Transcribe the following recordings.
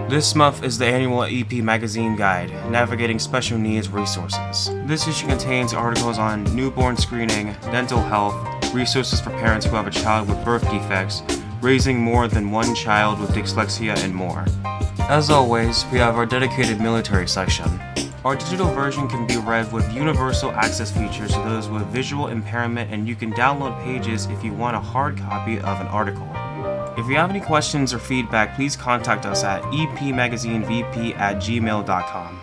This month is the annual EP Magazine Guide, Navigating Special Needs Resources. This issue contains articles on newborn screening, dental health, resources for parents who have a child with birth defects, raising more than one child with dyslexia, and more. As always, we have our dedicated military section. Our digital version can be read with universal access features to those with visual impairment, and you can download pages if you want a hard copy of an article. If you have any questions or feedback, please contact us at epmagazinevp@gmail.com.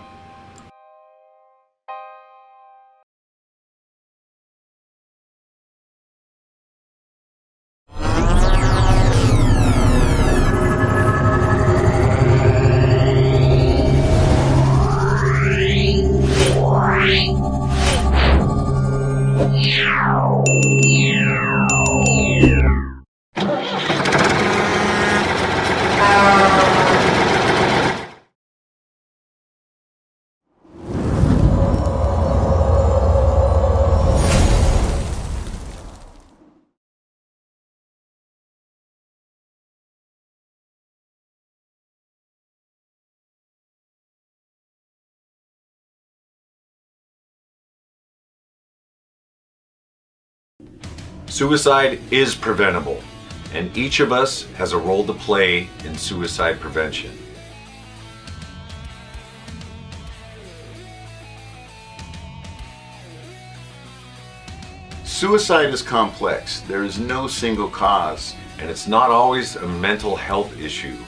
Suicide is preventable, and each of us has a role to play in suicide prevention. Suicide is complex. There is no single cause. And it's not always a mental health issue.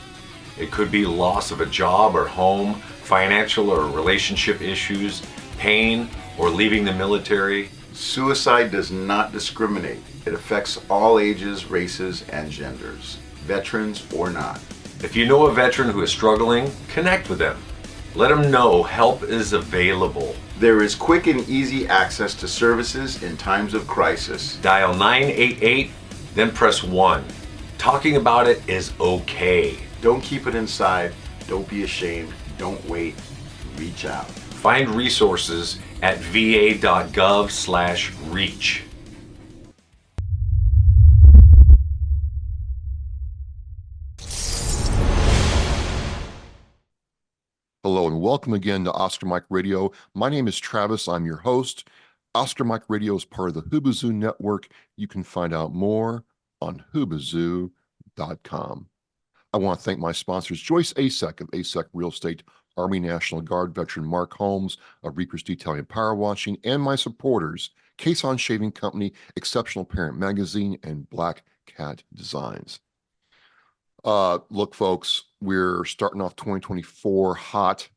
It could be loss of a job or home, financial or relationship issues, pain, or leaving the military. Suicide does not discriminate. It affects all ages, races, and genders, veterans or not. If you know a veteran who is struggling, connect with them. Let them know help is available. There is quick and easy access to services in times of crisis. Dial 988, then press 1. Talking about it is okay. Don't keep it inside. Don't be ashamed. Don't wait. Reach out. Find resources at va.gov/reach. Hello and welcome again to Oscar Mike Radio. My name is Travis. I'm your host. Oscar Mike Radio is part of the Hoobazoo Network. You can find out more on hoobazoo.com. I want to thank my sponsors, Joyce Asek of Asek Real Estate, Army National Guard veteran Mark Holmes of Reapers Detailing and Power Washing, and my supporters, Case On Shaving Company, Exceptional Parent Magazine, and Black Cat Designs. Look, folks, we're starting off 2024 hot.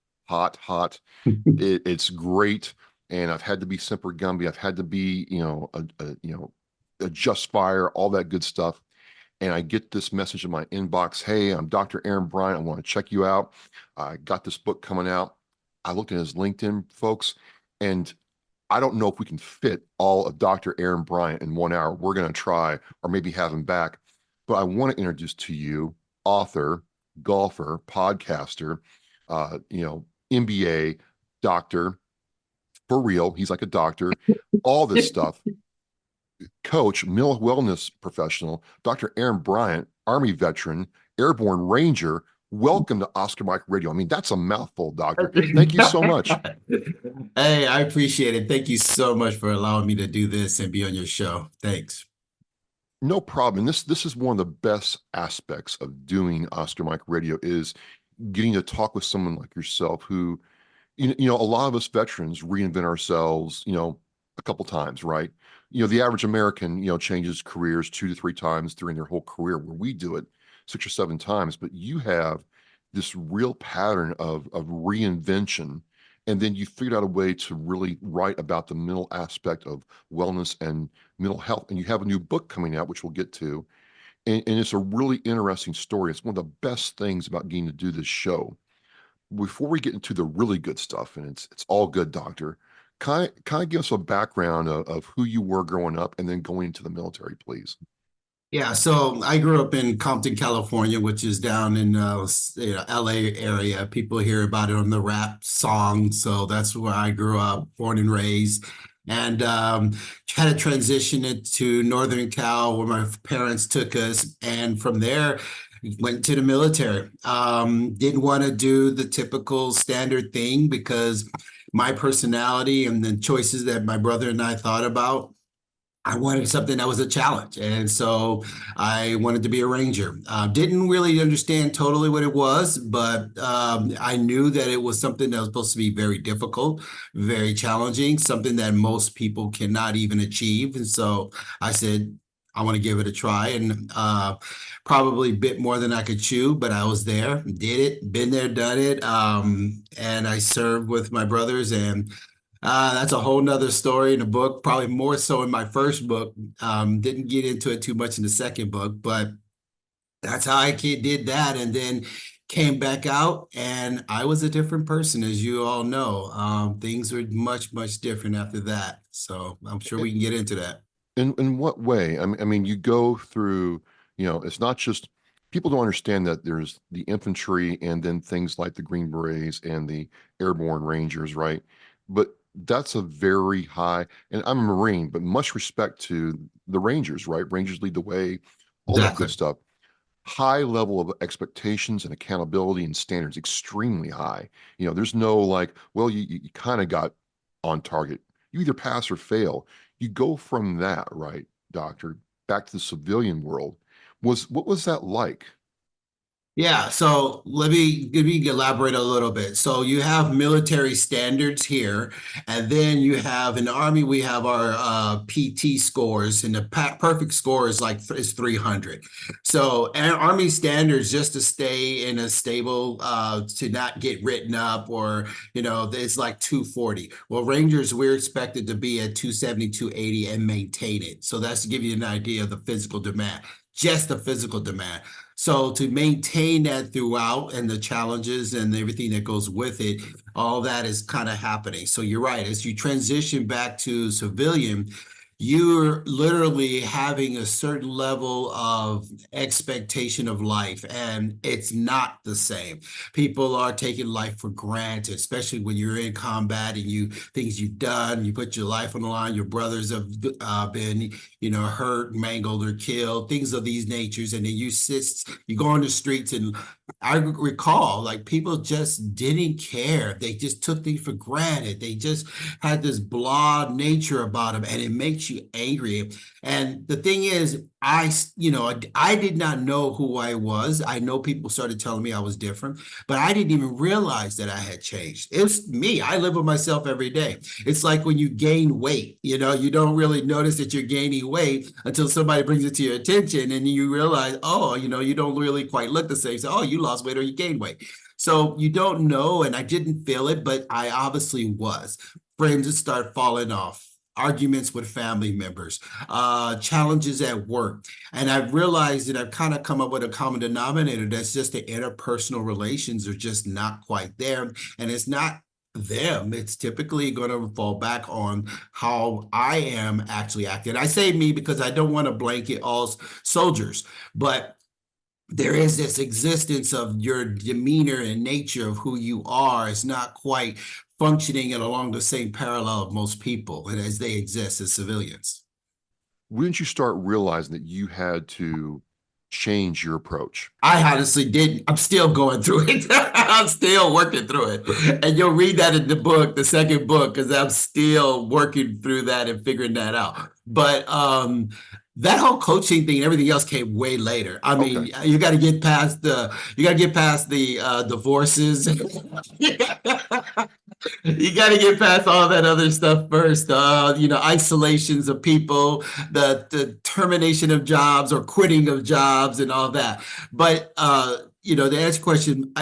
It's great, and I've had to be Semper Gumby. I've had to be, adjust fire, all that good stuff. And I get this message in my inbox, hey, I'm Dr. Aaron Bryant. I want to check you out. I got this book coming out. I looked at his LinkedIn, folks, and I don't know if we can fit all of Dr. Aaron Bryant in 1 hour. We're going to try, or maybe have him back. But I want to introduce to you author, golfer, podcaster, MBA, doctor, for real. He's like a doctor, all this stuff. Coach, mental wellness professional, Dr. Aaron Bryant, Army veteran, Airborne Ranger. Welcome to Oscar Mike Radio. I mean, that's a mouthful, Doctor. Thank you so much. Hey, I appreciate it. Thank you so much for allowing me to do this and be on your show. Thanks. No problem. And this is one of the best aspects of doing Oscar Mike Radio is getting to talk with someone like yourself who, a lot of us veterans reinvent ourselves, a couple times, right? The average American, changes careers 2 to 3 times during their whole career, where we do it 6 or 7 times. But you have this real pattern of reinvention, and then you figured out a way to really write about the mental aspect of wellness and mental health. And you have a new book coming out, which we'll get to. And it's a really interesting story. It's one of the best things about getting to do this show. Before we get into the really good stuff, and it's all good, Doctor, kind of give us a background of who you were growing up and then going into the military, please. Yeah, so I grew up in Compton, California, which is down in LA area. People hear about it on the rap song, so that's where I grew up, born and raised. And had to transition it to Northern Cal, where my parents took us. And from there, Went to the military. Didn't want to do the typical standard thing because my personality and the choices that my brother and I thought about, I wanted something that was a challenge. And so I wanted to be a ranger. Didn't really understand totally what it was, but I knew that it was something that was supposed to be very difficult, very challenging, something that most people cannot even achieve. And so I said, I want to give it a try, and probably bit more than I could chew, but I was there, did it, been there, done it. And I served with my brothers, and that's a whole nother story in the book, probably more so in my first book. Didn't get into it too much in the second book, but that's how I did that. And then came back out, and I was a different person, as you all know. Things were much, much different after that. So I'm sure we can get into that. In what way? I mean, you go through, it's not just people don't understand that there's the infantry and then things like the Green Berets and the Airborne Rangers, right? But that's a very high, and I'm a Marine, but much respect to the Rangers, right? Rangers lead the way, all that Exactly. good stuff. High level of expectations and accountability and standards, extremely high. There's no like, well, you kind of got on target. You either pass or fail. You go from that, right, doctor, back to the civilian world. What was that like? Yeah, so let me elaborate a little bit. So you have military standards here, and then you have in the Army we have our PT scores, and the perfect score is is 300. So Army standards just to stay in a stable, to not get written up, or it's like 240. Well, Rangers we're expected to be at 270, 280 and maintain it. So that's to give you an idea of the physical demand, just the physical demand. So to maintain that throughout and the challenges and everything that goes with it, all that is kind of happening. So you're right. As you transition back to civilian, you're literally having a certain level of expectation of life, and it's not the same. People are taking life for granted, especially when you're in combat and things you've done, you put your life on the line. Your brothers have been, hurt, mangled, or killed, things of these natures, and then you go on the streets, and I recall like people just didn't care. They just took things for granted. They just had this blah nature about them, and it makes you angry. And the thing is, I did not know who I was. I know people started telling me I was different, but I didn't even realize that I had changed. It's me. I live with myself every day. It's like when you gain weight, you don't really notice that you're gaining weight until somebody brings it to your attention, and you realize, oh, you don't really quite look the same. So, oh, you lost weight or you gained weight. So you don't know, and I didn't feel it, but I obviously was. Friends would start falling off, arguments with family members, challenges at work. And I've realized that I've kind of come up with a common denominator that's just the interpersonal relations are just not quite there. And it's not them. It's typically going to fall back on how I am actually acting. I say me because I don't want to blanket all soldiers, but there is this existence of your demeanor and nature of who you are is not quite functioning and along the same parallel of most people and as they exist as civilians. When did you start realizing that you had to change your approach? I honestly didn't. I'm still going through it. I'm still working through it. And you'll read that in the book, the second book, because I'm still working through that and figuring that out. But that whole coaching thing and everything else came way later. I mean, Okay. you got to get past the divorces. You got to get past all that other stuff first. Isolations of people, the termination of jobs or quitting of jobs and all that. But to answer your question,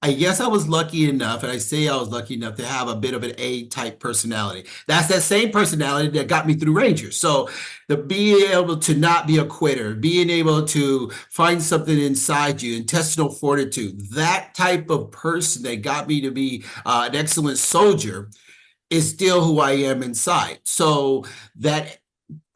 I guess I was lucky enough, and I say I was lucky enough to have a bit of an A-type personality. That's that same personality that got me through Rangers. So the being able to not be a quitter, being able to find something inside you, intestinal fortitude, that type of person that got me to be an excellent soldier is still who I am inside. So that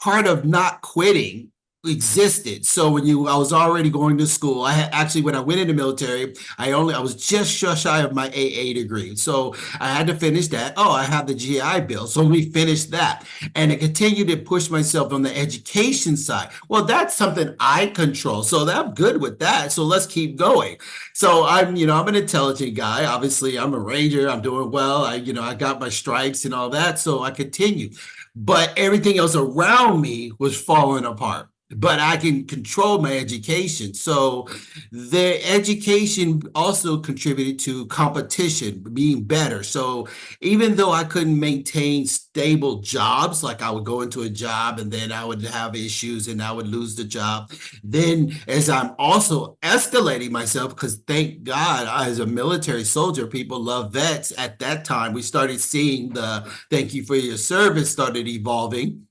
part of not quitting existed. So I was already going to school. Actually, when I went in the military, I was just shy of my AA degree. So I had to finish that. Oh, I have the GI Bill. So we finished that. And I continued to push myself on the education side. Well, that's something I control. So I'm good with that. So let's keep going. So I'm an intelligent guy. Obviously, I'm a Ranger. I'm doing well. I got my stripes and all that. So I continue. But everything else around me was falling apart, but I can control my education. So the education also contributed to competition, being better. So even though I couldn't maintain stable jobs, like I would go into a job and then I would have issues and I would lose the job. Then as I'm also escalating myself, because thank God, as a military soldier, people love vets. At that time, we started seeing the thank you for your service started evolving.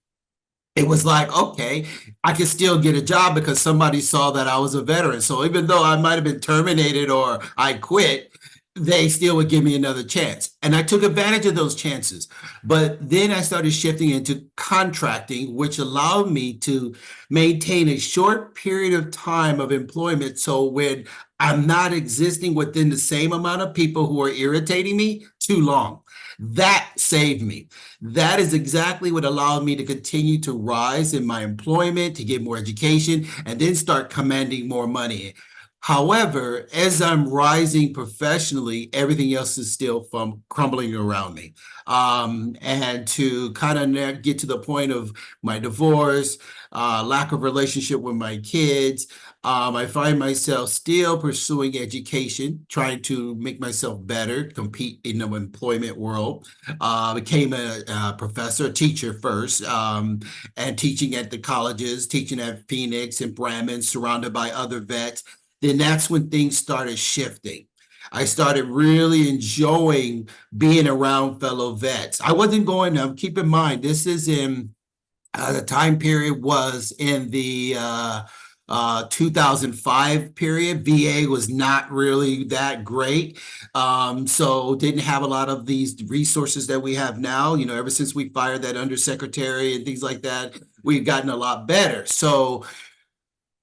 It was like, okay, I could still get a job because somebody saw that I was a veteran. So even though I might have been terminated or I quit, they still would give me another chance. And I took advantage of those chances. But then I started shifting into contracting, which allowed me to maintain a short period of time of employment. So when I'm not existing within the same amount of people who are irritating me too long, that saved me. That is exactly what allowed me to continue to rise in my employment, to get more education, and then start commanding more money. However, as I'm rising professionally, everything else is still crumbling around me. And to kind of get to the point of my divorce, lack of relationship with my kids, I find myself still pursuing education, trying to make myself better, compete in the employment world. Became a professor, a teacher first, and teaching at the colleges, teaching at Phoenix and Bryant, surrounded by other vets. Then that's when things started shifting. I started really enjoying being around fellow vets. I wasn't going to, keep in mind, this is in the time period was in the 2005 period. VA was not really that great. So didn't have a lot of these resources that we have now. Ever since we fired that undersecretary and things like that, we've gotten a lot better. So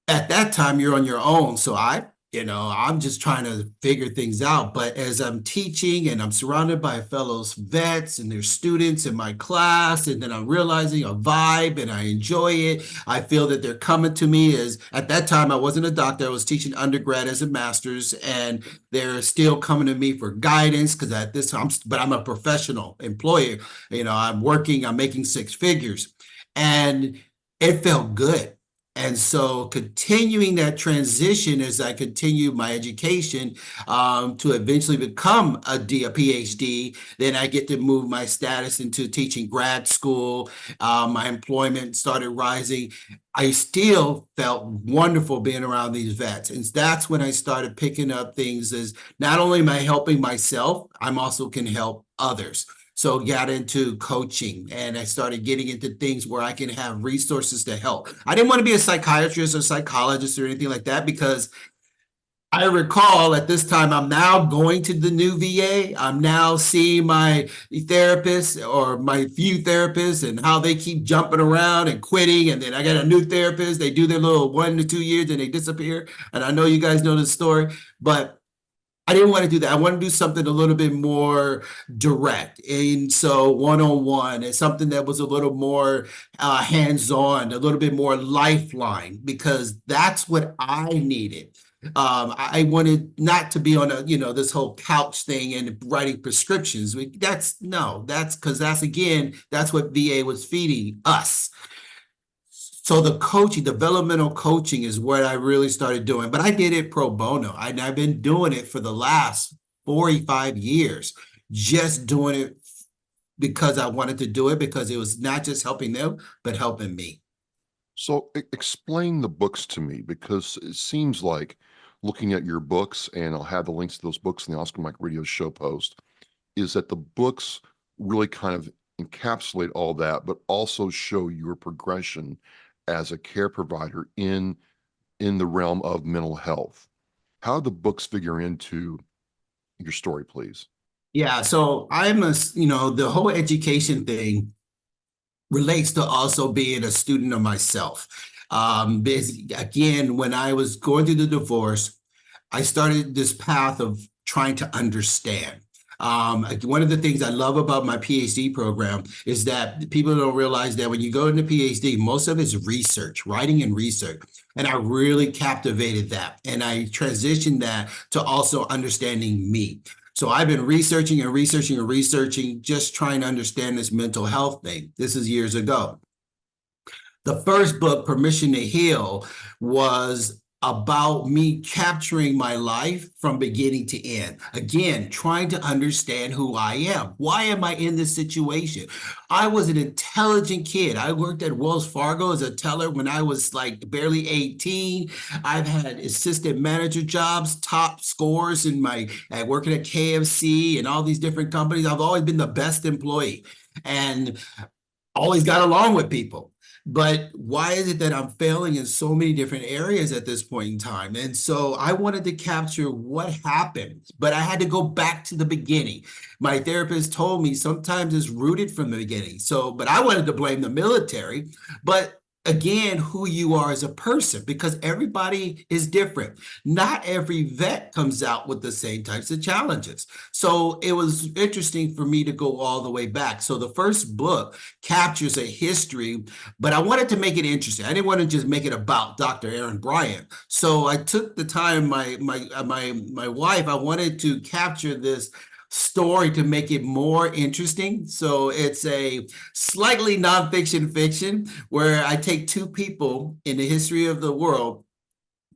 at that time, you're on your own. So I'm just trying to figure things out. But as I'm teaching and I'm surrounded by fellow vets and their students in my class, and then I'm realizing a vibe and I enjoy it. I feel that they're coming to me at that time, I wasn't a doctor. I was teaching undergrad as a master's, and they're still coming to me for guidance because at this time, but I'm a professional employer. I'm working, I'm making six figures, and it felt good. And so continuing that transition as I continue my education to eventually become a PhD, then I get to move my status into teaching grad school. My employment started rising. I still felt wonderful being around these vets. And that's when I started picking up things as not only am I helping myself, I'm also can help others. So got into coaching, and I started getting into things where I can have resources to help. I didn't want to be a psychiatrist or psychologist or anything like that, because I recall at this time, I'm now going to the new VA. I'm now seeing my therapist or my few therapists and how they keep jumping around and quitting. And then I got a new therapist. They do their little 1 to 2 years and they disappear. And I know you guys know the story, but I didn't want to do that. I want to do something a little bit more direct. And so one-on-one and something that was a little more hands-on, a little bit more lifeline, because that's what I needed. I wanted not to be on this whole couch thing and writing prescriptions. That's because that's what VA was feeding us. So the coaching, developmental coaching is what I really started doing, but I did it pro bono. I've been doing it for the last 45 years, just doing it because I wanted to do it, because it was not just helping them, but helping me. So explain the books to me, because it seems like, looking at your books, and I'll have the links to those books in the Oscar Mike Radio show post, is that the books really kind of encapsulate all that, but also show your progression as a care provider in the realm of mental health. How do the books figure into your story, please? Yeah, so the whole education thing relates to also being a student of myself. Again, when I was going through the divorce, I started this path of trying to understand. One of the things I love about my PhD program is that people don't realize that when you go into PhD, most of it's research, writing and research. And I really captivated that. And I transitioned that to also understanding me. So I've been researching and researching and researching, just trying to understand this mental health thing. This is years ago. The first book, Permission to Heal, was about me capturing my life from beginning to end. Again, trying to understand who I am. Why am I in this situation? I was an intelligent kid. I worked at Wells Fargo as a teller when I was like barely 18. I've had assistant manager jobs, top scores at working at KFC and all these different companies. I've always been the best employee and always got along with people. But why is it that I'm failing in so many different areas at this point in time? And so I wanted to capture what happened, but I had to go back to the beginning. My therapist told me sometimes it's rooted from the beginning. But I wanted to blame the military, but again, who you are as a person, because everybody is different. Not every vet comes out with the same types of challenges. So it was interesting for me to go all the way back. So the first book captures a history, but I wanted to make it interesting. I didn't want to just make it about Dr. Aaron Bryant. So I took the time, my wife, I wanted to capture this story to make it more interesting. So it's a slightly nonfiction fiction where I take two people in the history of the world,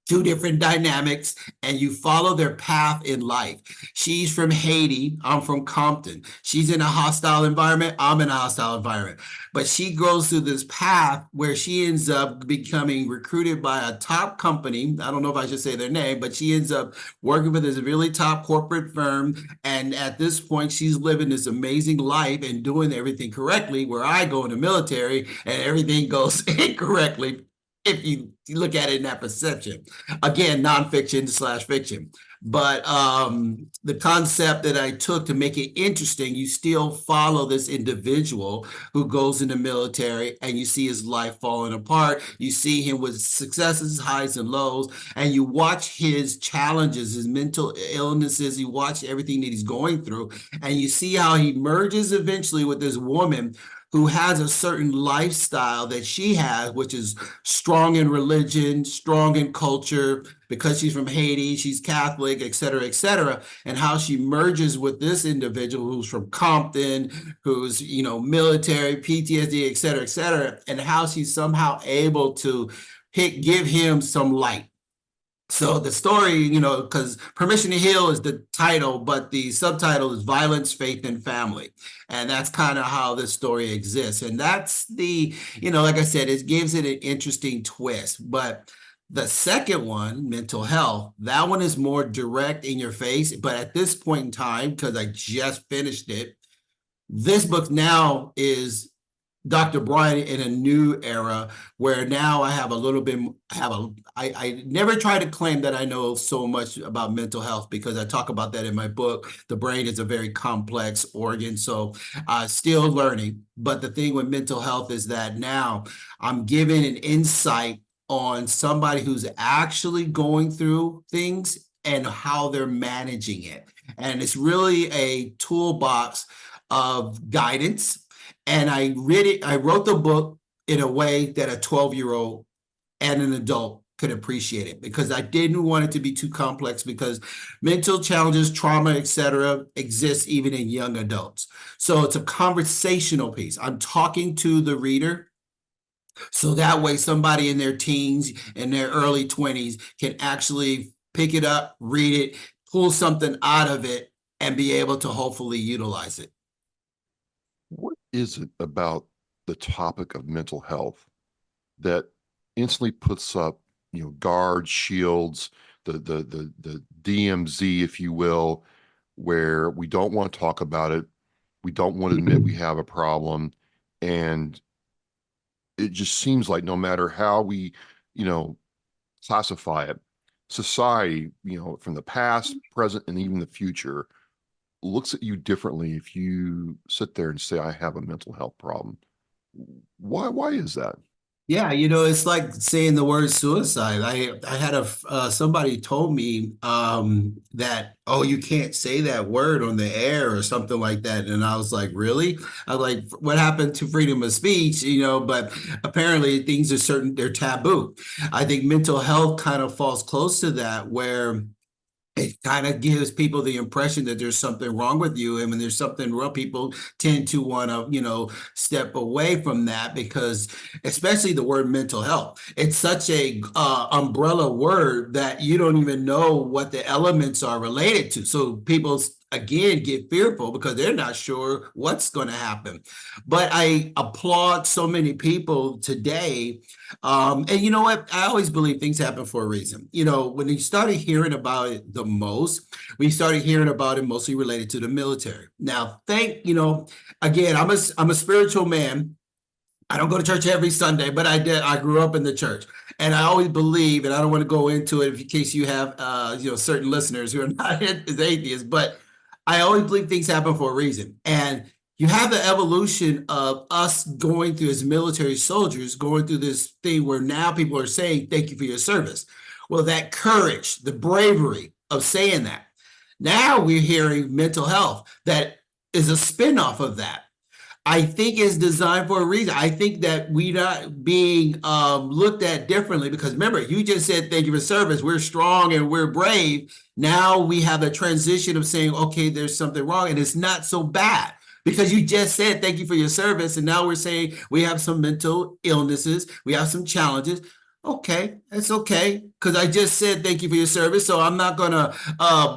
two different dynamics, and you follow their path in life. She's from Haiti. I'm from Compton. She's in a hostile environment. I'm in a hostile environment. But she goes through this path where she ends up becoming recruited by a top company. I don't know if I should say their name, but she ends up working for this really top corporate firm. And at this point, she's living this amazing life and doing everything correctly, where I go in the military and everything goes incorrectly, if you look at it in that perception. Again, nonfiction/fiction. But the concept that I took to make it interesting, you still follow this individual who goes in the military and you see his life falling apart. You see him with successes, highs and lows, and you watch his challenges, his mental illnesses, you watch everything that he's going through, and you see how he merges eventually with this woman who has a certain lifestyle that she has, which is strong in religion, strong in culture, because she's from Haiti, she's Catholic, et cetera, and how she merges with this individual who's from Compton, who's, military, PTSD, et cetera, and how she's somehow able to give him some light. So the story, because Permission to Heal is the title, but the subtitle is Violence, Faith, and Family. And that's kind of how this story exists. And that's like I said, it gives it an interesting twist. But the second one, Mental Health, that one is more direct in your face. But at this point in time, because I just finished it, this book now is Dr. Bryant in a new era where now I have a little bit, I never try to claim that I know so much about mental health, because I talk about that in my book. The brain is a very complex organ, so still learning. But the thing with mental health is that now I'm giving an insight on somebody who's actually going through things and how they're managing it. And it's really a toolbox of guidance. And I wrote the book in a way that a 12-year-old and an adult could appreciate it, because I didn't want it to be too complex, because mental challenges, trauma, et cetera, exists even in young adults. So it's a conversational piece. I'm talking to the reader, so that way somebody in their teens and their early 20s can actually pick it up, read it, pull something out of it, and be able to hopefully utilize it. What is it about the topic of mental health that instantly puts up, guards, shields, the DMZ, if you will, where we don't want to talk about it, we don't want to admit we have a problem, and it just seems like no matter how we, classify it, society, from the past, present, and even the future, looks at you differently if you sit there and say, I have a mental health problem. Why is that? Yeah, it's like saying the word suicide. I had somebody told me that, oh, you can't say that word on the air or something like that, and I was like, really? I was like, what happened to freedom of speech? But apparently things are they're taboo. I think mental health kind of falls close to that, where it kind of gives people the impression that there's something wrong with you. And when there's something wrong, people tend to want to, step away from that, because especially the word mental health, it's such a umbrella word that you don't even know what the elements are related to. So people again get fearful because they're not sure what's going to happen. But I applaud so many people today, and you know what? I always believe things happen for a reason. When you started hearing about it the most, we started hearing about it mostly related to the military. Now, again, I'm a spiritual man. I don't go to church every Sunday, but I did. I grew up in the church, and I always believe, and I don't want to go into it in case you have, certain listeners who are not as atheists, but I always believe things happen for a reason. And you have the evolution of us going through as military soldiers, going through this thing where now people are saying, thank you for your service. Well, that courage, the bravery of saying that. Now we're hearing mental health that is a spinoff of that. I think is designed for a reason. I think that we not being looked at differently, because remember, you just said thank you for service. We're strong and we're brave. Now we have a transition of saying, okay, there's something wrong, and it's not so bad because you just said thank you for your service, and now we're saying we have some mental illnesses, we have some challenges. Okay, that's okay, because I just said thank you for your service, so I'm not gonna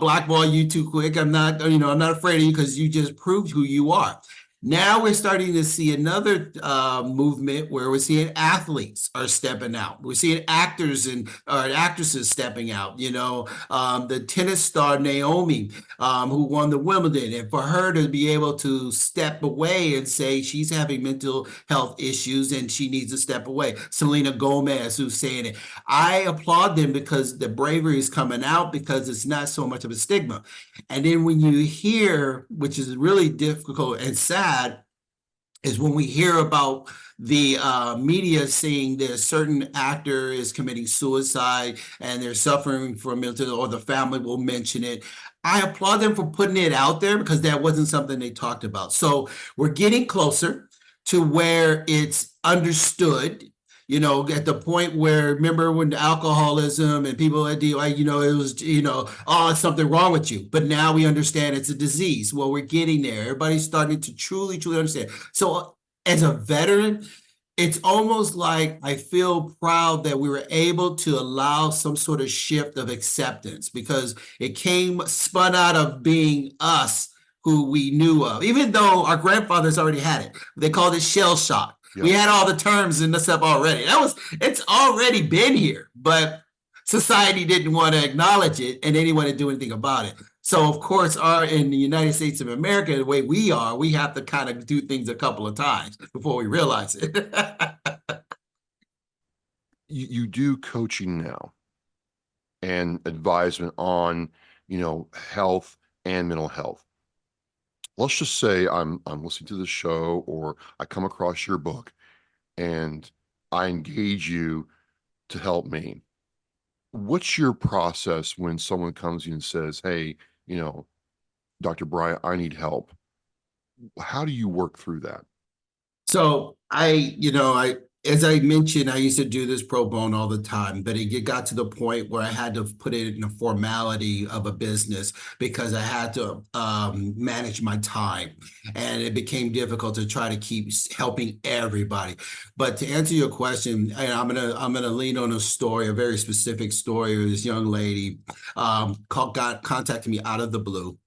blackball you too quick. I'm not, I'm not afraid of you because you just proved who you are. Now we're starting to see another movement where we're seeing athletes are stepping out. We're seeing actors and actresses stepping out. The tennis star Naomi, who won the Wimbledon, and for her to be able to step away and say she's having mental health issues and she needs to step away. Selena Gomez, who's saying it. I applaud them because the bravery is coming out, because it's not so much of a stigma. And then when you hear, which is really difficult and sad, is when we hear about the media saying that a certain actor is committing suicide and they're suffering from mental, or the family will mention it. I applaud them for putting it out there, because that wasn't something they talked about. So we're getting closer to where it's understood. At the point where, remember when the alcoholism and people at DUI, it was, oh, it's something wrong with you. But now we understand it's a disease. Well, we're getting there. Everybody's starting to truly, truly understand. So as a veteran, it's almost like I feel proud that we were able to allow some sort of shift of acceptance, because it spun out of being us who we knew of, even though our grandfathers already had it. They called it shell shock. Yeah. We had all the terms and the stuff already. It's already been here, but society didn't want to acknowledge it, and they didn't want to do anything about it. So of course, in the United States of America, the way we are, we have to kind of do things a couple of times before we realize it. You do coaching now and advisement on, health and mental health. Let's just say I'm listening to the show, or I come across your book and I engage you to help me. What's your process when someone comes to you and says, hey, Dr. Bryant, I need help? How do you work through that? So as I mentioned, I used to do this pro bono all the time, but it got to the point where I had to put it in a formality of a business, because I had to manage my time, and it became difficult to try to keep helping everybody. But to answer your question, and I'm gonna lean on a very specific story of this young lady contacted me out of the blue.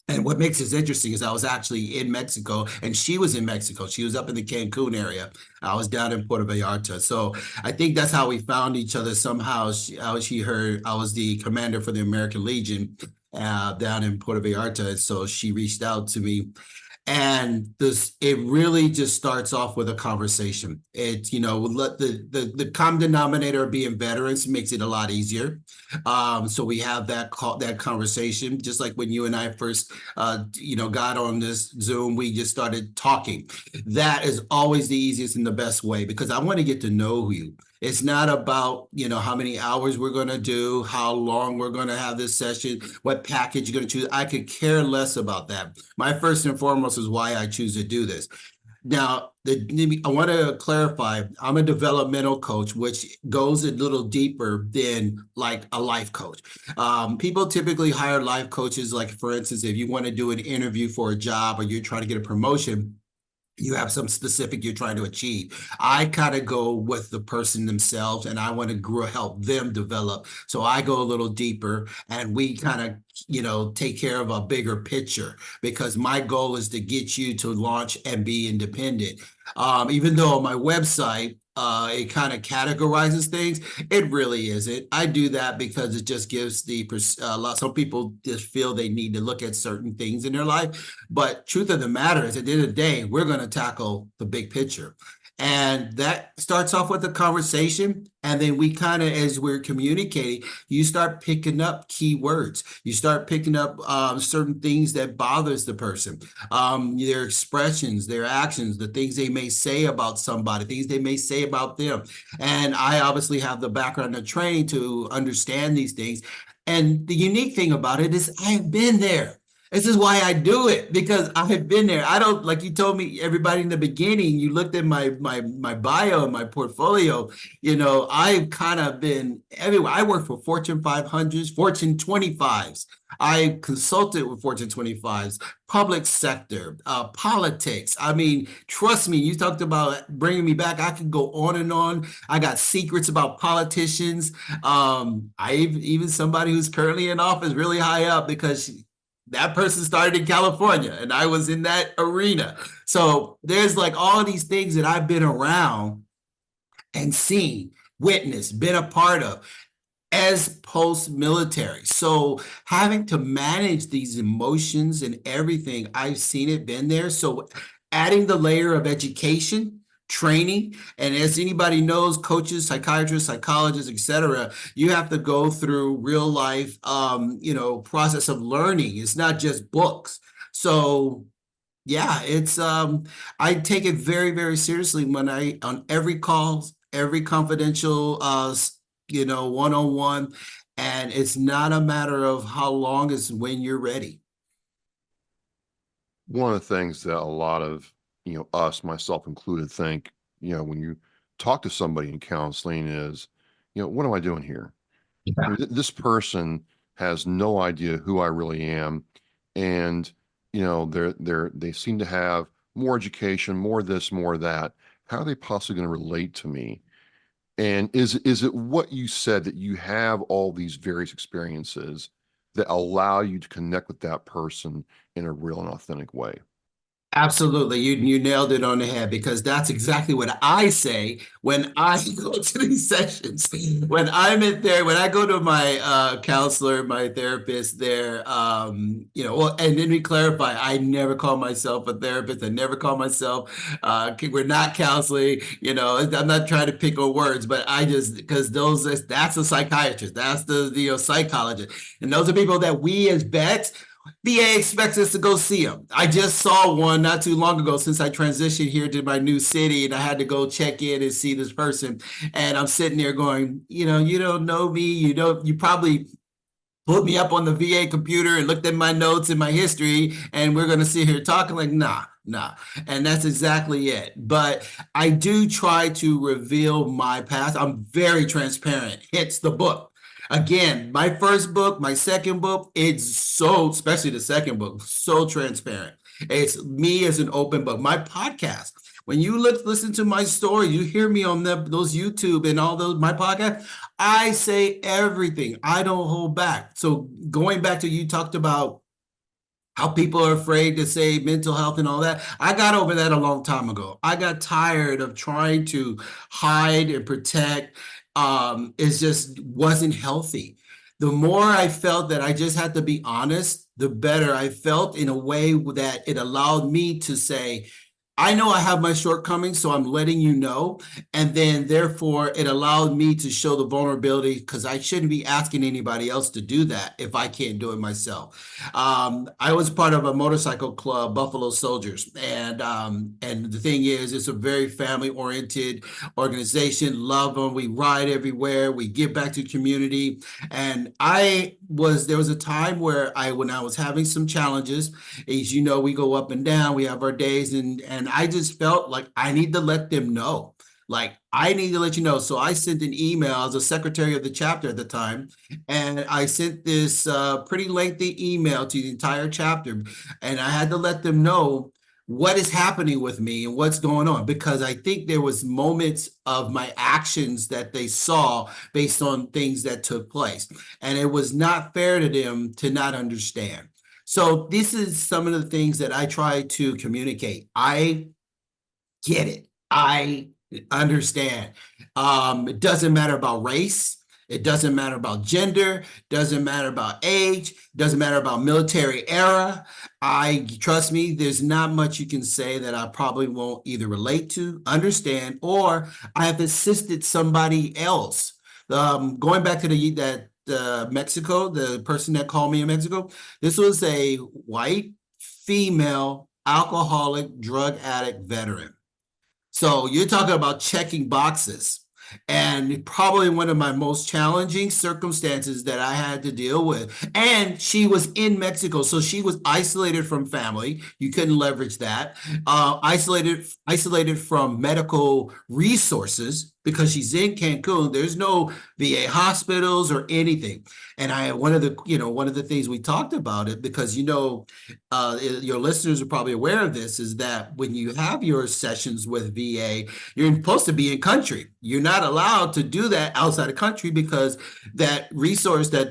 And what makes this interesting is I was actually in Mexico, and she was in Mexico. She was up in the Cancun area. I was down in Puerto Vallarta. So I think that's how we found each other. Somehow she heard I was the commander for the American Legion down in Puerto Vallarta. So she reached out to me. And it really just starts off with a conversation. Let the common denominator of being veterans makes it a lot easier. So we have that conversation, just like when you and I first, got on this Zoom, we just started talking. That is always the easiest and the best way, because I want to get to know you. It's not about, how many hours we're going to do, how long we're going to have this session, what package you're going to choose. I could care less about that. My first and foremost is why I choose to do this. Now, I want to clarify, I'm a developmental coach, which goes a little deeper than like a life coach. People typically hire life coaches, like, for instance, if you want to do an interview for a job or you're trying to get a promotion, you have some specific you're trying to achieve. I kind of go with the person themselves, and I want to help them develop. So I go a little deeper, and we kind of, take care of a bigger picture, because my goal is to get you to launch and be independent. Even though on my website, it kind of categorizes things, it really isn't. I do that because it just gives some people just feel they need to look at certain things in their life. But truth of the matter is, at the end of the day, we're going to tackle the big picture. And that starts off with a conversation. And then we kind of, as we're communicating, you start picking up key words. You start picking up certain things that bothers the person, their expressions, their actions, the things they may say about somebody, things they may say about them. And I obviously have the background and training to understand these things. And the unique thing about it is I've been there. This is why I do it, because I have been there. I don't, like you told me, everybody in the beginning, you looked at my bio and my portfolio, I've kind of been everywhere. I work for Fortune 500s, Fortune 25s. I consulted with Fortune 25s, public sector, politics. I mean, trust me, you talked about bringing me back. I could go on and on. I got secrets about politicians. Even somebody who's currently in office, really high up, because that person started in California and I was in that arena. So there's like all these things that I've been around and seen, witnessed, been a part of as post-military. So having to manage these emotions and everything, I've seen it, been there. So adding the layer of education, training, and as anybody knows, coaches, psychiatrists, psychologists, etc., you have to go through real life, process of learning. It's not just books. So yeah, it's I take it very, very seriously when on every call, every confidential, one-on-one, and it's not a matter of how long, it's when you're ready. One of the things that a lot of us, myself included, think, when you talk to somebody in counseling is, what am I doing here? I mean, this person has no idea who I really am. And, they seem to have more education, more this, more that. How are they possibly going to relate to me? And is it what you said, that you have all these various experiences that allow you to connect with that person in a real and authentic way? Absolutely. You nailed it on the head, because that's exactly what I say when I go to these sessions. When I'm in there, when I go to my counselor, my therapist there, and then we clarify, I never call myself a therapist. I never call myself, we're not counseling, I'm not trying to pick on words, but because that's a psychiatrist, that's the psychologist. And those are people that we as vets, VA expects us to go see them. I just saw one not too long ago, since I transitioned here to my new city, and I had to go check in and see this person. And I'm sitting there going, you don't know me. You probably put me up on the VA computer and looked at my notes and my history, and we're going to sit here talking like, nah. And that's exactly it. But I do try to reveal my past. I'm very transparent, hence the book. Again, my first book, my second book, it's so, especially the second book, so transparent. It's me as an open book. My podcast, when you listen to my story, you hear me on those YouTube and all those, my podcast, I say everything. I don't hold back. So going back to, you talked about how people are afraid to say mental health and all that. I got over that a long time ago. I got tired of trying to hide and protect. It just wasn't healthy. The more I felt that I just had to be honest, the better I felt, in a way that it allowed me to say, I know I have my shortcomings, so I'm letting you know. And then therefore it allowed me to show the vulnerability, because I shouldn't be asking anybody else to do that if I can't do it myself. I was part of a motorcycle club, Buffalo Soldiers. And the thing is, it's a very family oriented organization. Love them. We ride everywhere. We give back to the community. And there was a time where when I was having some challenges, as you know, we go up and down, we have our days, and I just felt like I need to let them know. Like, I need to let you know. So I sent an email. I was a secretary of the chapter at the time, and I sent this pretty lengthy email to the entire chapter, and I had to let them know what is happening with me and what's going on, because I think there was moments of my actions that they saw based on things that took place, and it was not fair to them to not understand. So this is some of the things that I try to communicate. I get it. I understand. It doesn't matter about race. It doesn't matter about gender. Doesn't matter about age. Doesn't matter about military era. Trust me, there's not much you can say that I probably won't either relate to, understand, or I have assisted somebody else. Going back to Mexico, the person that called me in Mexico, this was a white female alcoholic drug addict veteran. So you're talking about checking boxes. And probably one of my most challenging circumstances that I had to deal with. And she was in Mexico, so she was isolated from family. You couldn't leverage that. Isolated from medical resources, because she's in Cancun. There's no VA hospitals or anything. And one of the things we talked about it, because your listeners are probably aware of this, is that when you have your sessions with VA, you're supposed to be in country. You're not allowed to do that outside of country, because that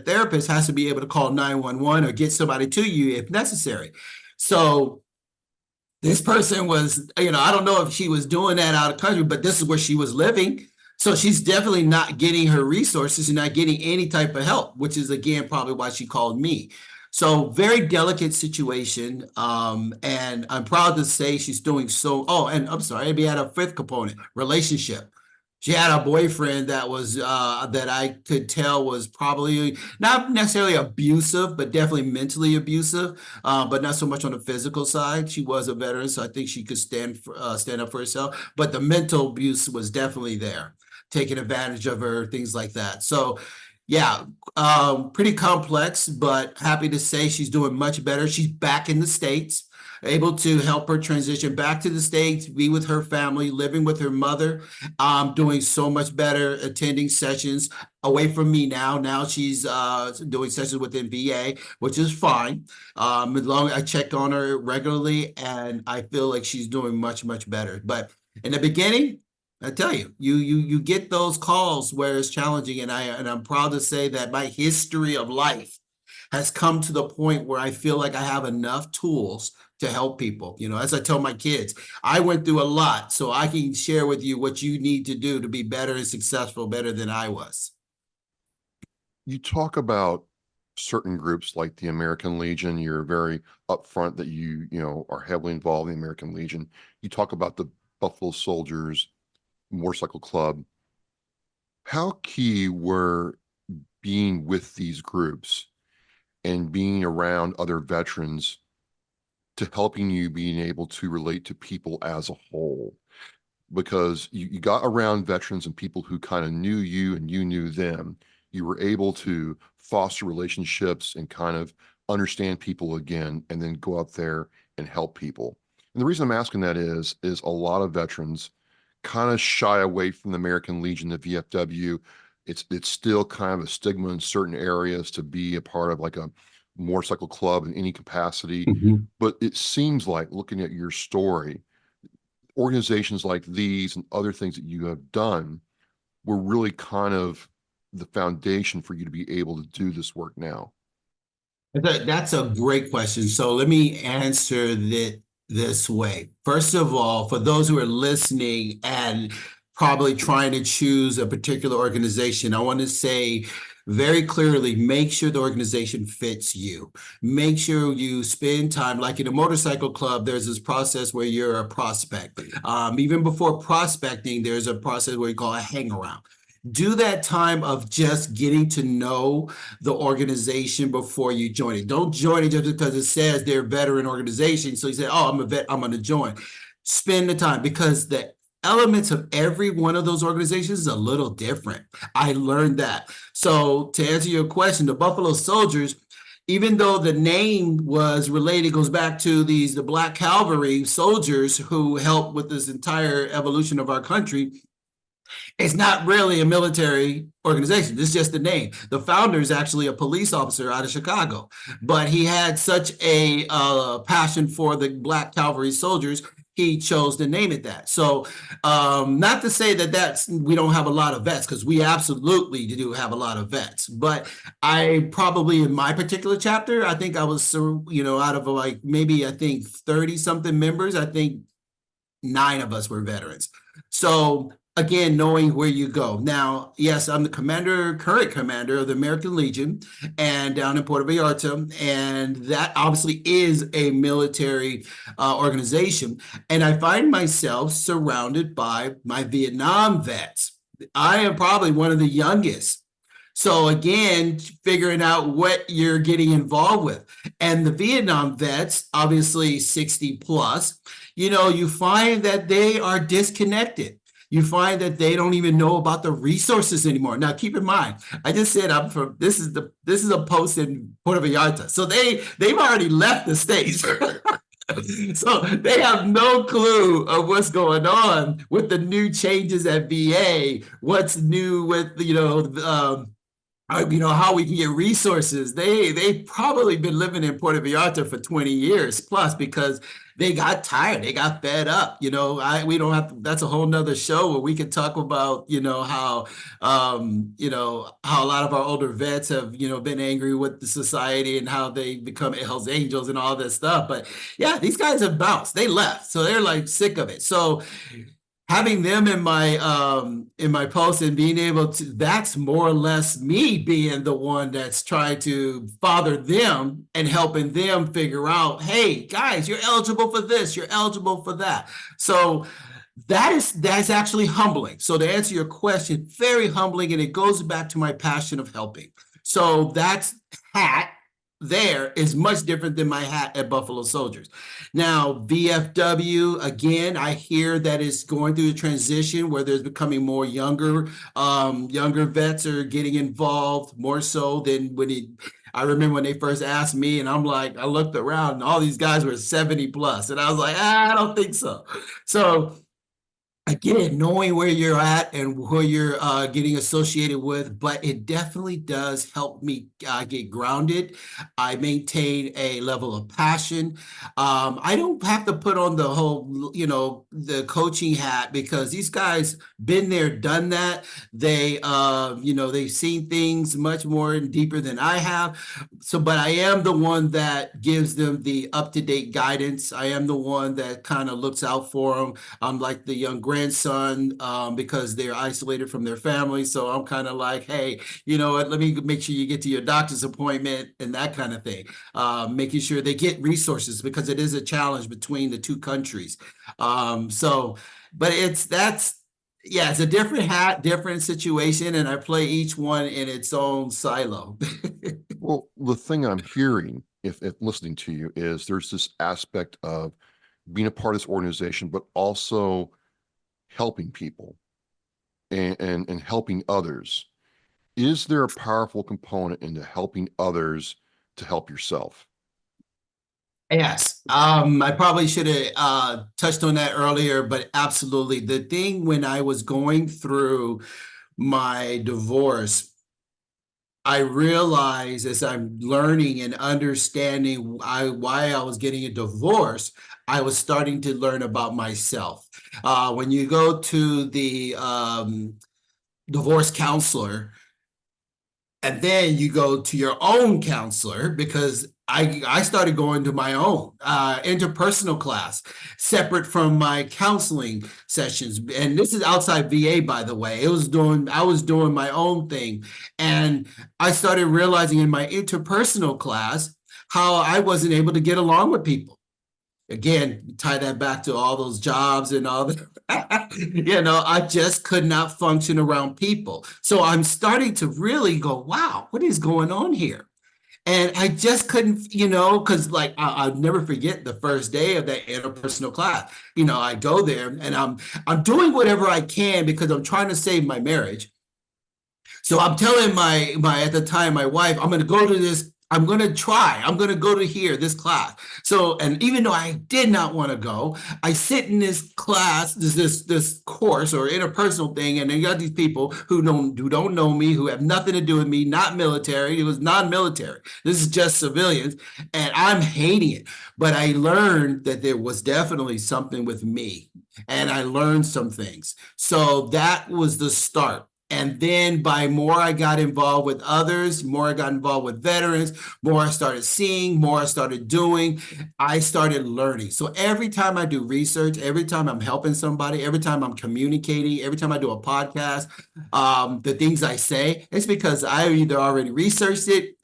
therapist has to be able to call 911 or get somebody to you if necessary. So this person was, I don't know if she was doing that out of country, but this is where she was living. So she's definitely not getting her resources and not getting any type of help, which is, again, probably why she called me. So very delicate situation. And I'm proud to say she's doing so. Oh, and I'm sorry, we had a fifth component, relationship. She had a boyfriend that was that I could tell was probably not necessarily abusive, but definitely mentally abusive, but not so much on the physical side. She was a veteran, so I think she could stand up for herself. But the mental abuse was definitely there, taking advantage of her, things like that. So yeah, pretty complex, but happy to say she's doing much better. She's back in the States, able to help her transition back to the States, be with her family, living with her mother, doing so much better, attending sessions away from me now. Now she's doing sessions within VA, which is fine. As long as I check on her regularly, and I feel like she's doing much, much better. But in the beginning, I tell you, you get those calls where it's challenging, and I'm proud to say that my history of life has come to the point where I feel like I have enough tools to help people. As I tell my kids, I went through a lot, so I can share with you what you need to do to be better and successful, better than I was. You talk about certain groups like the American Legion. You're very upfront that you are heavily involved in the American Legion. You talk about the Buffalo Soldiers motorcycle club. How key were being with these groups and being around other veterans to helping you being able to relate to people as a whole? Because you got around veterans and people who kind of knew you and you knew them. You were able to foster relationships and kind of understand people again, and then go out there and help people. And the reason I'm asking that is a lot of veterans kind of shy away from the American Legion, the VFW. It's still kind of a stigma in certain areas to be a part of like a motorcycle club in any capacity. Mhm. But it seems like, looking at your story, organizations like these and other things that you have done were really kind of the foundation for you to be able to do this work now. That's a great question. So let me answer that this way. First of all, for those who are listening and probably trying to choose a particular organization, I want to say very clearly, make sure the organization fits you. Make sure you spend time, like in a motorcycle club, there's this process where you're a prospect. Even before prospecting, there's a process where you call a hang around. Do that time of just getting to know the organization before you join it. Don't join it just because it says they're a veteran organization. So you say, oh, I'm a vet, I'm going to join. Spend the time, because the elements of every one of those organizations is a little different. I learned that. So to answer your question, the Buffalo Soldiers, even though the name was related, goes back to the Black Cavalry soldiers who helped with this entire evolution of our country, it's not really a military organization. It's just the name. The founder is actually a police officer out of Chicago, but he had such a passion for the Black Cavalry soldiers, he chose to name it that. So not to say that we don't have a lot of vets, because we absolutely do have a lot of vets. But I probably, in my particular chapter, I think I was, out of like maybe, I think 30 something members, I think 9 of us were veterans. So again, knowing where you go. Now, yes, I'm the current commander of the American Legion, and down in Puerto Vallarta, and that obviously is a military organization. And I find myself surrounded by my Vietnam vets. I am probably one of the youngest. So again, figuring out what you're getting involved with. And the Vietnam vets, obviously 60 plus, you find that they are disconnected. You find that they don't even know about the resources anymore. Now, keep in mind, I just said I'm from. This is a post in Puerto Vallarta, so they've already left the States. So they have no clue of what's going on with the new changes at VA. What's new with how we can get resources. They've probably been living in Puerto Vallarta for 20 years plus, because they got tired, they got fed up. We don't have to, that's a whole nother show where we could talk about, how a lot of our older vets have, been angry with the society and how they become Hells Angels and all this stuff. But yeah, these guys have bounced, they left. So they're like sick of it. So having them in my post and being able to, that's more or less me being the one that's trying to father them and helping them figure out, hey guys, you're eligible for this, you're eligible for that. So that's actually humbling. So to answer your question, very humbling, and it goes back to my passion of helping. So that's hat there is much different than my hat at Buffalo Soldiers. Now, VFW, again, I hear that it's going through a transition where there's becoming more younger vets are getting involved more so than I remember when they first asked me, and I'm like, I looked around and all these guys were 70 plus, and I was like, I don't think so. So again, knowing where you're at and who you're getting associated with, but it definitely does help me get grounded. I maintain a level of passion. I don't have to put on the whole, the coaching hat, because these guys been there, done that. They, they've seen things much more and deeper than I have. So, but I am the one that gives them the up-to-date guidance. I am the one that kind of looks out for them. I'm like the young grandson, because they're isolated from their family. So I'm kind of like, hey, you know what, let me make sure you get to your doctor's appointment and that kind of thing. Making sure they get resources, because it is a challenge between the two countries. But it's a different hat, different situation, and I play each one in its own silo. Well, the thing I'm hearing, if listening to you, is there's this aspect of being a part of this organization, but also helping people and helping others. Is there a powerful component into helping others to help yourself? Yes, I probably should have touched on that earlier, but absolutely. The thing when I was going through my divorce, I realized as I'm learning and understanding why I was getting a divorce, I was starting to learn about myself. When you go to the divorce counselor, And then you go to your own counselor, because I started going to my own interpersonal class, separate from my counseling sessions. And this is outside VA, by the way. I was doing my own thing. And I started realizing in my interpersonal class how I wasn't able to get along with people. Again, tie that back to all those jobs and all that. I just could not function around people. So I'm starting to really go, wow, what is going on here? And I just couldn't, because like I'll never forget the first day of that interpersonal class. I go there and I'm doing whatever I can because I'm trying to save my marriage. So I'm telling my at the time, my wife, I'm going to go to this. I'm going to go to this class. So, and even though I did not want to go, I sit in this class, this course or interpersonal thing. And then you got these people who don't know me, who have nothing to do with me, not military. It was non-military. This is just civilians. And I'm hating it. But I learned that there was definitely something with me. And I learned some things. So that was the start. And then by more I got involved with others, more I got involved with veterans, more I started seeing, more I started doing, I started learning. So every time I do research, every time I'm helping somebody, every time I'm communicating, every time I do a podcast, the things I say, it's because I either already researched it,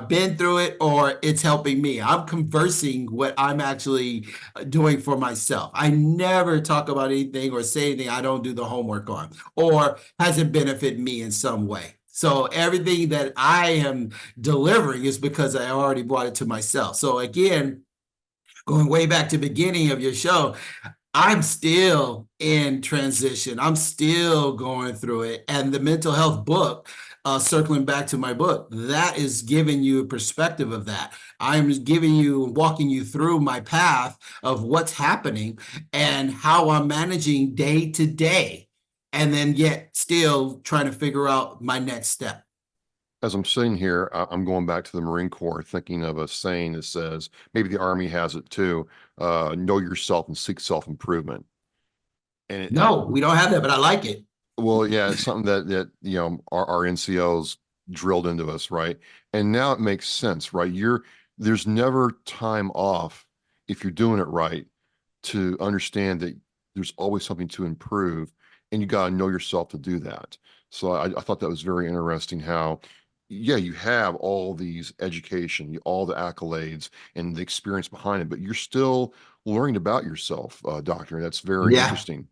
been through it, or it's helping me. I'm conversing what I'm actually doing for myself. I never talk about anything or say anything I don't do the homework on or hasn't benefited me in some way. So everything that I am delivering is because I already brought it to myself. So again, going way back to the beginning of your show, I'm still in transition. I'm still going through it. And the mental health book, circling back to my book, that is giving you a perspective of that. I'm walking you through my path of what's happening and how I'm managing day to day, and then yet still trying to figure out my next step. As I'm sitting here, I'm going back to the Marine Corps, thinking of a saying that says, maybe the Army has it too, know yourself and seek self-improvement. No, we don't have that, but I like it. Well, yeah, it's something that our NCOs drilled into us, right? And now it makes sense, right? There's never time off if you're doing it right, to understand that there's always something to improve, and you got to know yourself to do that. So I thought that was very interesting how, yeah, you have all these education, all the accolades and the experience behind it, but you're still learning about yourself, Doctor. That's very interesting.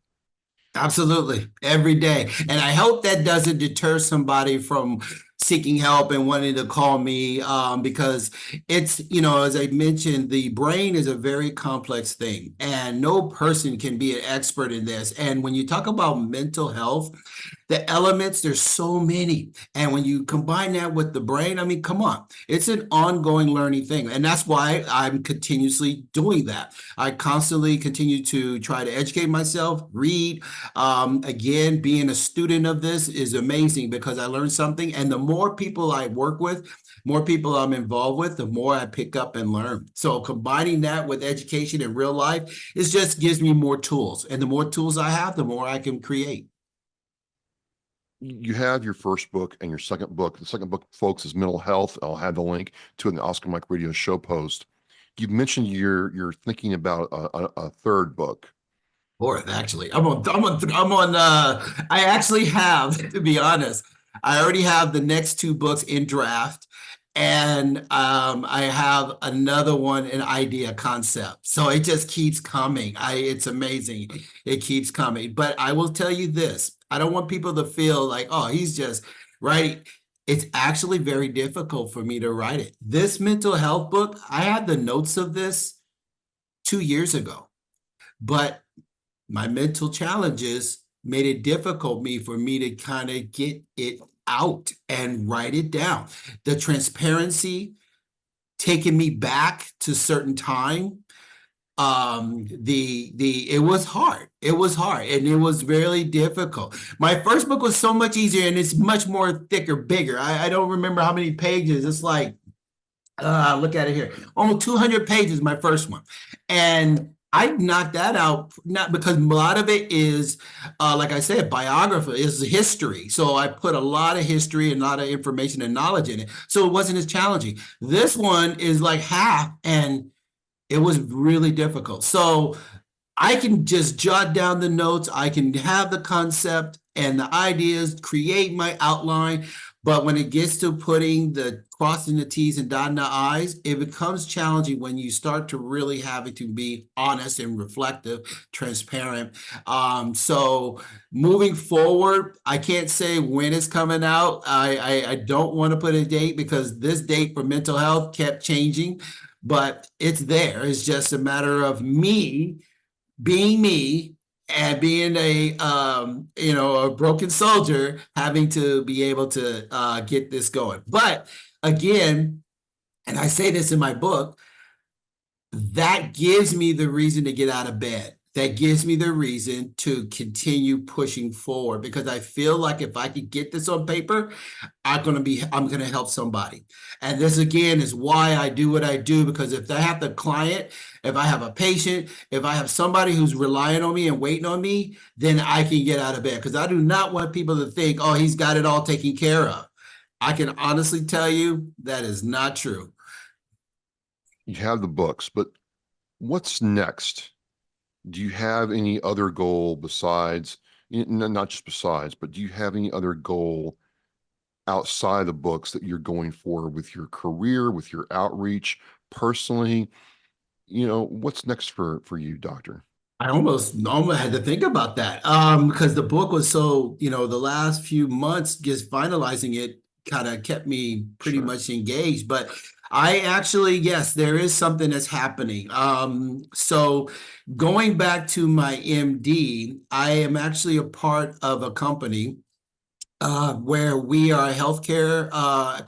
Absolutely. Every day. And I hope that doesn't deter somebody from seeking help and wanting to call me, because it's, as I mentioned, the brain is a very complex thing and no person can be an expert in this. And when you talk about mental health, the elements, there's so many. And when you combine that with the brain, I mean, come on, it's an ongoing learning thing. And that's why I'm continuously doing that. I constantly continue to try to educate myself, read. Again, being a student of this is amazing because I learned something. And the more people I work with, more people I'm involved with, the more I pick up and learn. So combining that with education in real life, it just gives me more tools. And the more tools I have, the more I can create. You have your first book and your second book. The second book, folks, is Mental Health. I'll have the link to it in the Oscar Mike Radio show post. You mentioned you're thinking about a third book. Fourth, actually. I actually have, to be honest, I already have the next two books in draft. And I have another one, an idea concept. So it just keeps coming. It's amazing. It keeps coming. But I will tell you this. I don't want people to feel like, oh, he's just writing. It's actually very difficult for me to write it. This mental health book, I had the notes of this 2 years ago. But my mental challenges made it difficult for me to kind of get it out and write it down. The transparency, taking me back to certain time. It was hard. It was hard and it was really difficult. My first book was so much easier and it's much more thicker, bigger. I don't remember how many pages. It's like, look at it here. Almost 200 pages, my first one. And I knocked that out, not because a lot of it is, like I said, biography is history. So I put a lot of history and a lot of information and knowledge in it. So it wasn't as challenging. This one is like half, and it was really difficult. So I can just jot down the notes. I can have the concept and the ideas, create my outline. But when it gets to putting the crossing the T's and dotting the I's, it becomes challenging when you start to really having to be honest and reflective, transparent. So moving forward, I can't say when it's coming out. I don't want to put a date because this date for mental health kept changing, but it's there. It's just a matter of me being me and being a broken soldier, having to be able to get this going. But again, and I say this in my book, that gives me the reason to get out of bed. That gives me the reason to continue pushing forward, because I feel like if I could get this on paper, I'm gonna help somebody. And this again is why I do what I do, because if I have the client, if I have a patient, if I have somebody who's relying on me and waiting on me, then I can get out of bed. Because I do not want people to think, oh, he's got it all taken care of. I can honestly tell you that is not true. You have the books, but what's next? Do you have any other goal besides, not just besides, but do you have any other goal outside the books that you're going for with your career, with your outreach, personally? What's next for you, doctor? I almost had to think about that because the book was so, the last few months just finalizing it kind of kept me pretty Sure. much engaged. But I actually, yes, there is something that's happening. So going back to my MD, I am actually a part of a company where we are a healthcare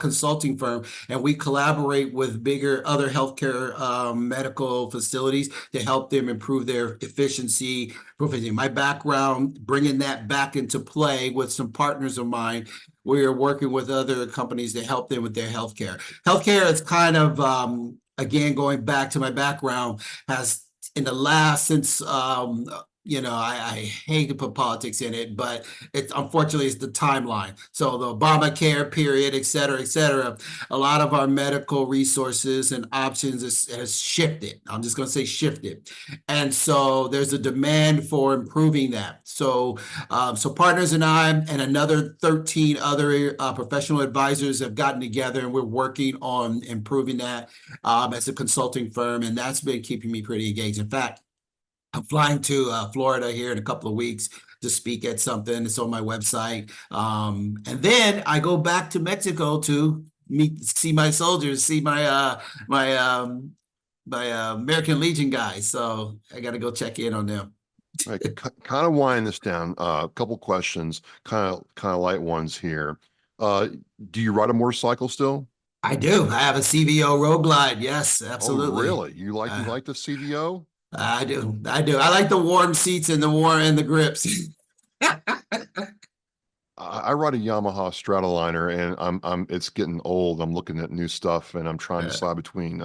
consulting firm, and we collaborate with bigger other healthcare medical facilities to help them improve their efficiency. My background, bringing that back into play with some partners of mine, we are working with other companies to help them with their healthcare. Healthcare is kind of, again, going back to my background, has in the last since I hate to put politics in it, but unfortunately it's the timeline. So the Obamacare period, et cetera, a lot of our medical resources and options has shifted. I'm just going to say shifted. And so there's a demand for improving that. So partners and I and another 13 other professional advisors have gotten together, and we're working on improving that as a consulting firm. And that's been keeping me pretty engaged. In fact, I'm flying to Florida here in a couple of weeks to speak at something. It's on my website. And then I go back to Mexico to see my soldiers, see my American Legion guys. So I got to go check in on them. Right, kind of wind this down. A couple questions, kind of light ones here. Do you ride a motorcycle still? I do. I have a CVO Road Glide. Yes, absolutely. Oh, really? You like the CVO? I do. I like the warm seats and the grips. I ride a Yamaha Stratoliner, and it's getting old. I'm looking at new stuff, and I'm trying to decide between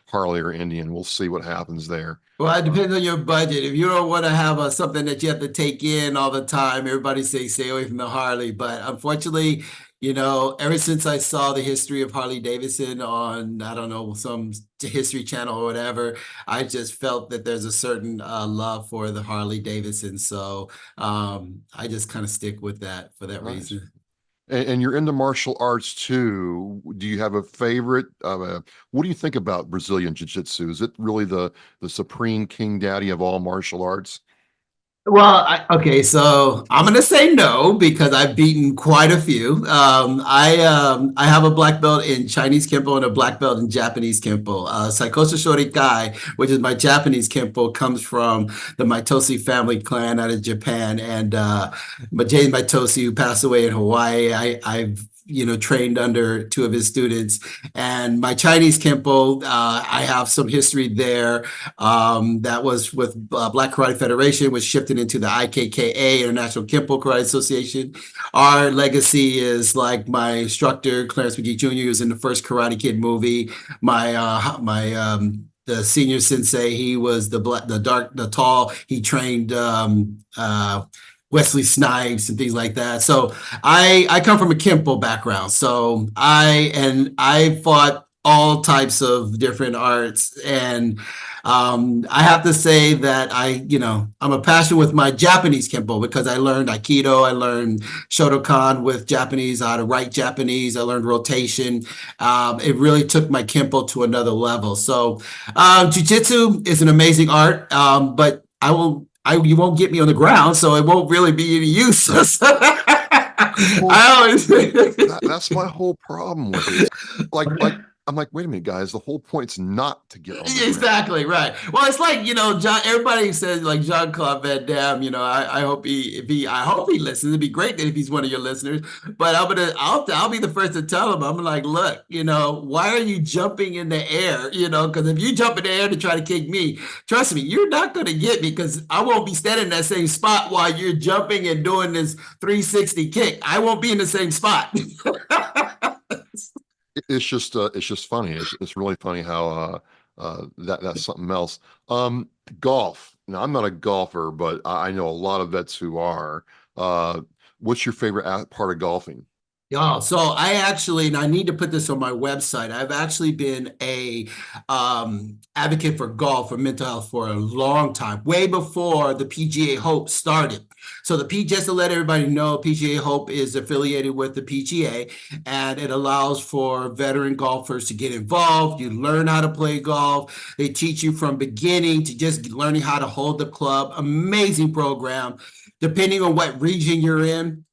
Harley or Indian. We'll see what happens there. Well, it depends on your budget. If you don't want to have something that you have to take in all the time, everybody says stay away from the Harley. But unfortunately, ever since I saw the history of Harley Davidson on, I don't know, some history channel or whatever, I just felt that there's a certain love for the Harley Davidson. So I just kind of stick with that for that reason. And you're into martial arts too. Do you have a favorite? What do you think about Brazilian Jiu-Jitsu? Is it really the supreme king daddy of all martial arts? Well, okay, so I'm gonna say no because I've beaten quite a few. I have a black belt in Chinese Kempo and a black belt in Japanese Kempo. Saikoso Shorikai, which is my Japanese Kempo, comes from the Maitosi family clan out of Japan, and James Maitosi, who passed away in Hawaii, I've trained under two of his students. And my Chinese Kempo, I have some history there. That was with Black Karate Federation, which shifted into the IKKA, International Kempo Karate Association. Our legacy is like my instructor, Clarence McGee Jr., who's in the first Karate Kid movie. My the senior sensei. He was the tall. He trained Wesley Snipes and things like that. So I come from a Kempo background. So I fought all types of different arts, and I have to say that I'm a passion with my Japanese Kempo because I learned Aikido, I learned Shotokan with Japanese, how to write Japanese, I learned rotation. It really took my Kempo to another level. So Jiu-Jitsu is an amazing art, but you won't get me on the ground, so it won't really be any use. Well, I always that's my whole problem with it. It's like I'm like, wait a minute, guys. The whole point's not to get on the ground. Exactly right. Well, it's like, John. Everybody says like Jean-Claude Van Damme. I hope I hope he listens. It'd be great that if he's one of your listeners. But I'll be the first to tell him. I'm like, look, why are you jumping in the air? Because if you jump in the air to try to kick me, trust me, you're not going to get me because I won't be standing in that same spot while you're jumping and doing this 360 kick. I won't be in the same spot. It's just funny. It's really funny how that's something else. Golf. Now, I'm not a golfer, but I know a lot of vets who are. What's your favorite part of golfing? Yeah, so and I need to put this on my website. I've actually been a advocate for golf, for mental health for a long time, way before the PGA Hope started. So just to let everybody know, PGA Hope is affiliated with the PGA, and it allows for veteran golfers to get involved. You learn how to play golf. They teach you from beginning to just learning how to hold the club. Amazing program. Depending on what region you're in,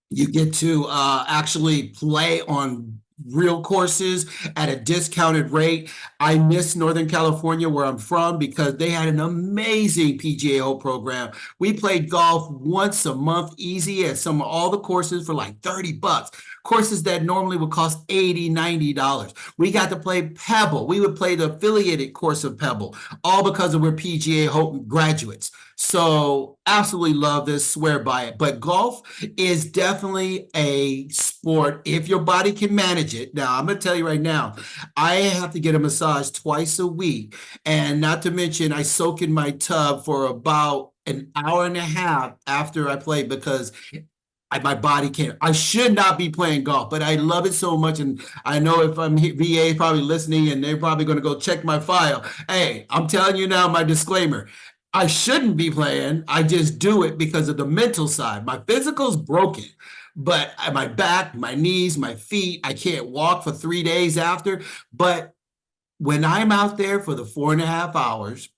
you get to actually play on real courses at a discounted rate. I miss Northern California, where I'm from, because they had an amazing PGA program. We played golf once a month easy at all the courses for like $30. Courses that normally would cost $80, $90. We got to play Pebble. We would play the affiliated course of Pebble, all because we're PGA Hope graduates. So absolutely love this, swear by it. But golf is definitely a sport if your body can manage it. Now, I'm going to tell you right now, I have to get a massage twice a week. And not to mention, I soak in my tub for about an hour and a half after I play because my body can't. I should not be playing golf, but I love it so much. And I know if VA probably listening and they're probably going to go check my file. Hey, I'm telling you now, my disclaimer. I shouldn't be playing. I just do it because of the mental side. My physical's broken, but my back, my knees, my feet, I can't walk for 3 days after. But when I'm out there for the 4.5 hours,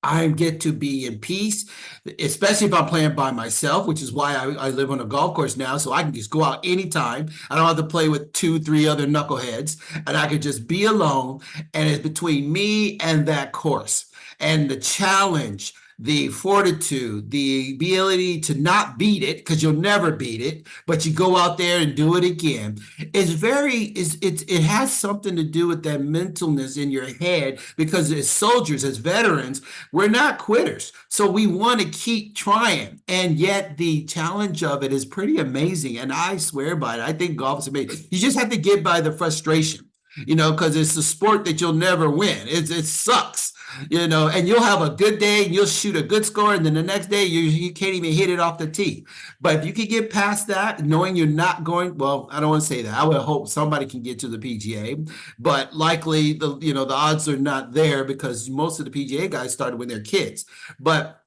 I get to be in peace, especially if I'm playing by myself, which is why I live on a golf course now. So I can just go out anytime. I don't have to play with 2, 3 other knuckleheads, and I can just be alone. And it's between me and that course. And the challenge, the fortitude, the ability to not beat it, because you'll never beat it, but you go out there and do it again, it has something to do with that mentalness in your head, because as soldiers, as veterans, we're not quitters. So we want to keep trying. And yet the challenge of it is pretty amazing. And I swear by it. I think golf is amazing. You just have to get by the frustration, because it's a sport that you'll never win. It sucks. And you'll have a good day and you'll shoot a good score, and then the next day you can't even hit it off the tee. But if you can get past that, knowing you're not going, well, I don't want to say that. I would hope somebody can get to the PGA, but likely the odds are not there because most of the PGA guys started when they're kids. But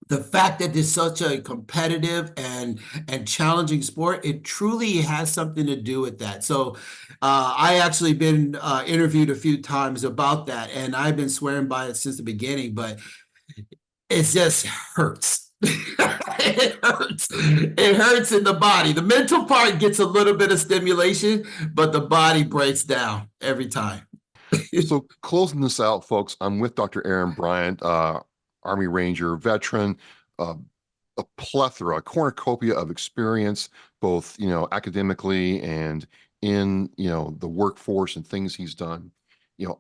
the fact that it's such a competitive and challenging sport, it truly has something to do with that. So I actually been interviewed a few times about that, and I've been swearing by it since the beginning, but it just hurts. It hurts. It hurts in the body. The mental part gets a little bit of stimulation, but the body breaks down every time. So closing this out, folks, I'm with Dr. Aaron Bryant, Army Ranger, veteran, a plethora, a cornucopia of experience, both, academically and in, the workforce and things he's done.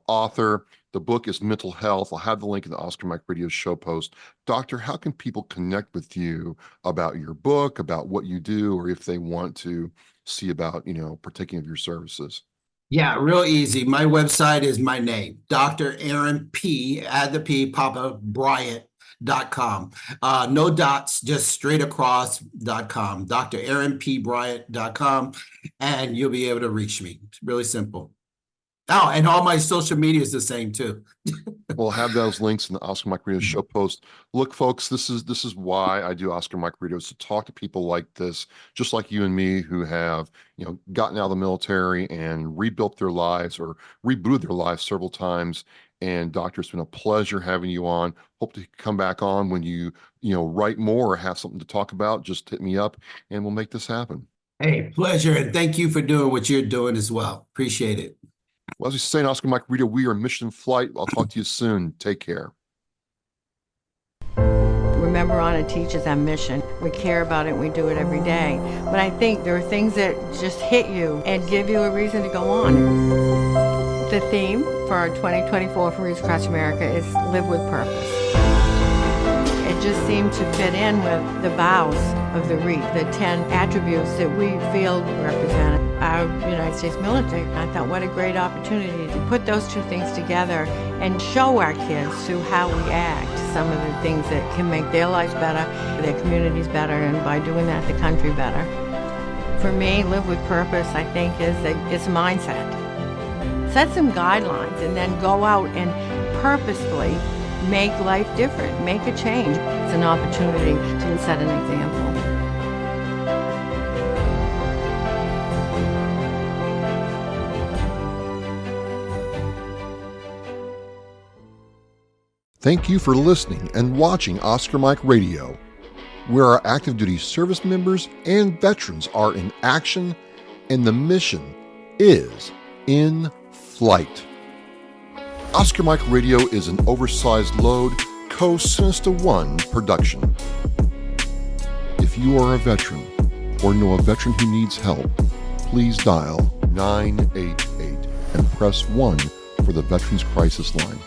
Author. The book is Mental Health. I'll have the link in the Oscar Mike Radio show post. Doctor, how can people connect with you about your book, about what you do, or if they want to see about, partaking of your services? Yeah, real easy. My website is my name, Dr. Aaron P. Add the P, Papa Bryant.com. No dots, just straight across.com. Dr. Aaron P. Bryant.com, and you'll be able to reach me. It's really simple. Oh, and all my social media is the same too. We'll have those links in the Oscar Mike Radio show post. Look, folks, this is why I do Oscar Mike Radio, is to talk to people like this, just like you and me, who have, gotten out of the military and rebuilt their lives or rebooted their lives several times. And Doctor, it's been a pleasure having you on. Hope to come back on when you write more or have something to talk about. Just hit me up and we'll make this happen. Hey, pleasure. And thank you for doing what you're doing as well. Appreciate it. Well, as we say in Oscar Mike Radio, we are mission flight. I'll talk to you soon. Take care. Remember, on it teaches our mission. We care about it and we do it every day. But I think there are things that just hit you and give you a reason to go on. The theme for our 2024 for Reach Across America is Live with Purpose. It just seemed to fit in with the vows of the REAP, the 10 attributes that we feel represent our United States military. I thought, what a great opportunity to put those two things together and show our kids through how we act some of the things that can make their lives better, their communities better, and by doing that, the country better. For me, Live with Purpose, I think, it's a mindset. Set some guidelines and then go out and purposefully make life different, make a change. It's an opportunity to set an example. Thank you for listening and watching Oscar Mike Radio, where our active duty service members and veterans are in action and the mission is in flight. Oscar Mike Radio is an oversized load Co-Sinister One production. If you are a veteran or know a veteran who needs help, please dial 988 and press 1 for the Veterans Crisis Line.